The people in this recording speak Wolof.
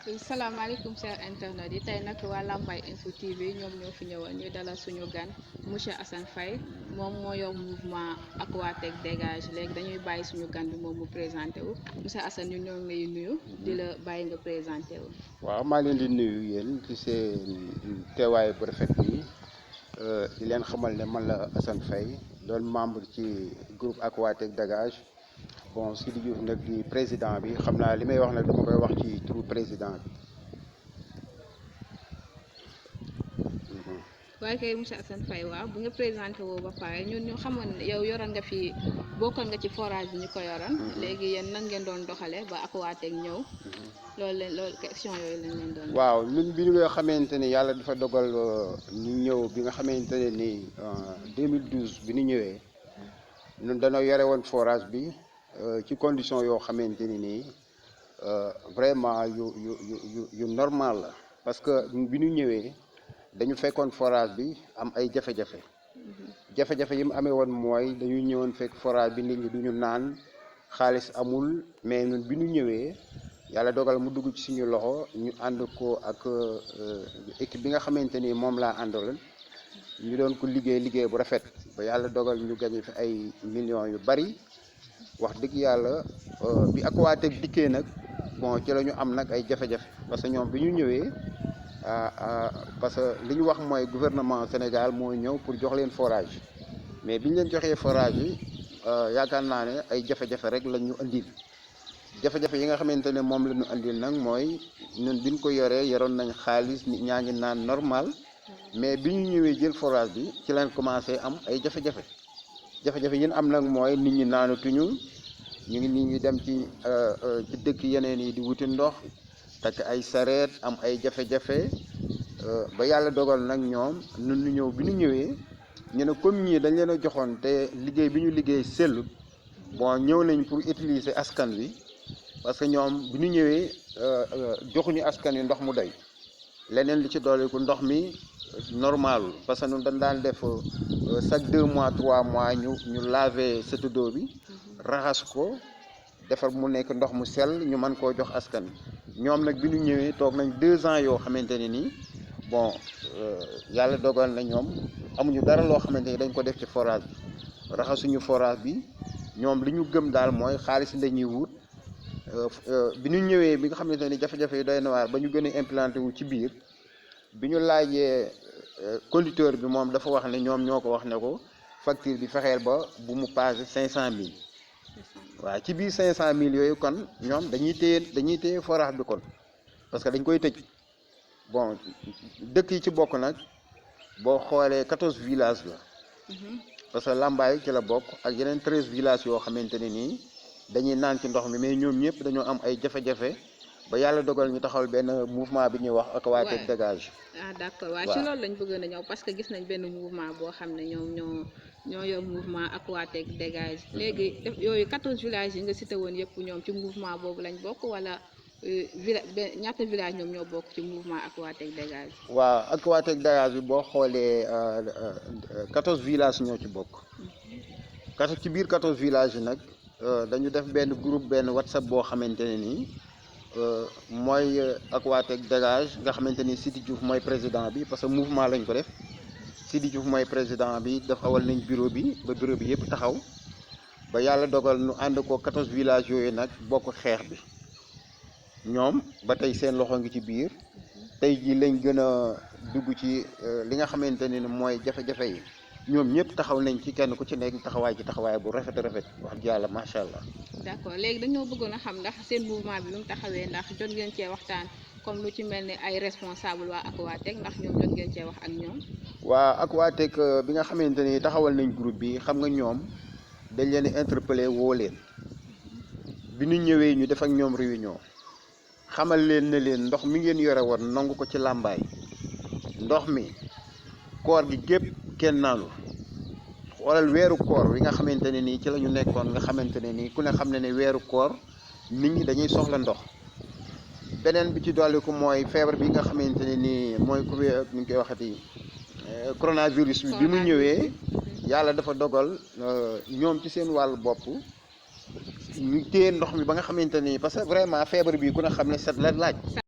salaamaaleykum chers internautes yi tey nag waa Lambaye Info TV ñoom ñoo fi ñëwoon ñu dalal suñu gan monsieur Assane Faye moom moo yor mouvement Aquatech dégage léegi dañuy bàyyi suñu gan bi moom mu présenté wu monsieur Assane ñun ñoo ngi lay nuyu di la bàyyi nga présenté wu. waaw maa leen di nuyu yéen ci seen teewaay bu rafet bi di leen xamal ne man la Assane Faye doon membre ci groupe Aquatech dégage. Bon Sidi Diouf nag di président bi xam naa li may wax nag dama koy wax ci turu président bi. waaye kay monsieur Assane Faye waaw bu nga présenté woo ba pare ñun ñu xamoon yow yoroon nga fi bokkoon nga ci forage bi ñu ko yoroon. léegi yéen nan ngeen doon doxalee ba Aquatech ñëw. loolu question yooyu lañ leen doon. waaw ñun bi nga xamante ne yàlla dafa dogal ñu ñëw bi nga xamante ne ni 2012 bi ñu ñëwee ñun dañoo yore woon forage bi. Ci condition yoo xamante ni nii vraiment yu normal la parce que bi ñu ñëwee dañu fekkoon forage bi am ay jafe-jafe yi mu amee woon mooy dañu ñëwoon fekk forage bi nit ñi duñu naan xaalis amul mais ñun bi ñu ñëwee yàlla dogal mu dugg ci suñu loxo ñu ànd ko ak équipe bi nga xamante ni moom laa àndaloon ñu doon ko liggéey bu rafet ba yàlla dogal ñu gagné fi ay millions yu bari. Wax dëgg yàlla bi Aquatech dikkee nag bon ci la ñu am nag ay jafe-jafe parce que ñoom bi ñu ñëwee parce que li ñu wax mooy gouvernement Sénégal moo ñëw pour jox leen forage mais bi ñu leen joxee forage yi yaakaar naa ne ay jafe-jafe rek la ñu andil jafe-jafe yi nga xamante ne moom la ñu andil nag mooy ñun bi ñu ko yoroon nañ xaalis nit ñaa ngi naan normal mais bi ñu ñëwee jël forage bi ci lañ commencé am ay jafe-jafe yi ñu am nag mooy nit ñi naanatuñu ñu ngi dem ci dëkk yeneen yi di wuti ndox takk ay sareet am ay jafe-jafe ba yàlla dogal nag ñoom nun ñu ñëw bi ñu ñëwee ñu ne comme ñii dañ leen a joxoon te liggéey bi ñu liggéey sellut bon ñëw nañ pour utiliser askan wi parce que ñoom bi ñu ñëwee joxuñu askan wi ndox mu doy leneen li ci dolliku ndox mi normalul parce que ñun dañ daan def chaque 2 mois 3 mois ñu laver cette eau bi raxas ko defar mu nekk ndox mu sell ñu mën koo jox askan ñoom nag bi ñu ñëwee toog nañ 2 ans yoo xamante ne nii bon yàlla dogal na ñoom amuñu dara loo xamante ni dañ ko def ci forage bi raxasuñu forage bi ñoom li ñu gëm daal mooy xaalis la ñuy wut bi ñu ñëwee bi nga xamante ni jafe-jafe yi doy na waar ba ñu gën a implanté wu ci biir bi ñu laajee conducteur bi moom dafa wax ne ñoom ñoo ko wax ne ko facture bi fexeel ba bu mu passé 500000 waaw ci biir 500000 yooyu kon ñoom dañuy téye forage bi kon parce que dañ koy tëj bon dëkk yi ci bokk nag boo xoolee 14 villages la parce que Lambaye ci la bokk ak yeneen 13 villages yoo xamante ne nii dañuy naan ci ndox mi mais ñoom ñëpp dañoo am ay jafe-jafe ba yàlla dogal ñu taxawal benn mouvement bi ñuy wax Aquatech dégage. D'accord waaw ci loolu lañ bëggoon a ñëw parce que gis nañ benn mouvement boo xam ne ñoom ñoo yor mouvement Aquatech dégage léegi yooyu 14 villages yi nga cité woon yëpp ñoom ci mouvement boobu lañ bokk wala ñaata village ñoom ñoo bokk ci mouvement Aquatech dégage. waaw Aquatech dégage bi boo xoolee 14 villages ñoo ci bokk. ci biir 14 villages yi nag dañu def benn groupe benn WhatsApp boo xamante ne nii. mooy Aquatech dégage nga xamante ni Sidi Diouf mooy président bi parce que mouvement lañ ko def Sidi Diouf mooy président bi dafa awal nañ bureau bi ba bureau bi yëpp taxaw ba yàlla dogal nu ànd ko 14 villages yooyu nag bokk xeex bi ñoom ba tey seen loxo ngi ci biir tey ji lañ gën a dugg ci li nga xamante ni mooy jafe-jafe yi ñoom ñëpp taxaw nañ ci kenn ku ci nekk taxawaay bu rafet wax dëgg yàlla macha allah. d'accord léegi dañoo bëggoon a xam ndax seen mouvement bi nu mu taxawee ndax jot ngeen cee waxtaan comme lu ci mel ni ay responsable waa Aquatech ndax ñoom jot ngeen cee wax ak ñoom. waa Aquatech bi nga xamante ni taxawal nañ groupe bi xam nga ñoom dañ leen di interpeller woo leen bi ñu ñëwee ñu def ak ñoom réunion xamal leen ne leen ndox mi ngeen yore woon nangu ko ci Lambaye ndox mi koor gi gépp kenn naanu xoolal weeru koor wi nga xamante ne nii ci la ñu nekkoon nga xamante ne nii ku ne xam ne ne weeru koor nit ñi dañuy soxla ndox beneen bi ci dolli ko mooy feebar bi nga xamante ne nii mooy ku ñu ngi koy waxati coronavirus bi mu ñëwee yàlla dafa dogal ñoom ci seen wàllu bopp ñu téye ndox mi ba nga xamante ni parce que vraiment feebar bi ku ne xam ne set la laaj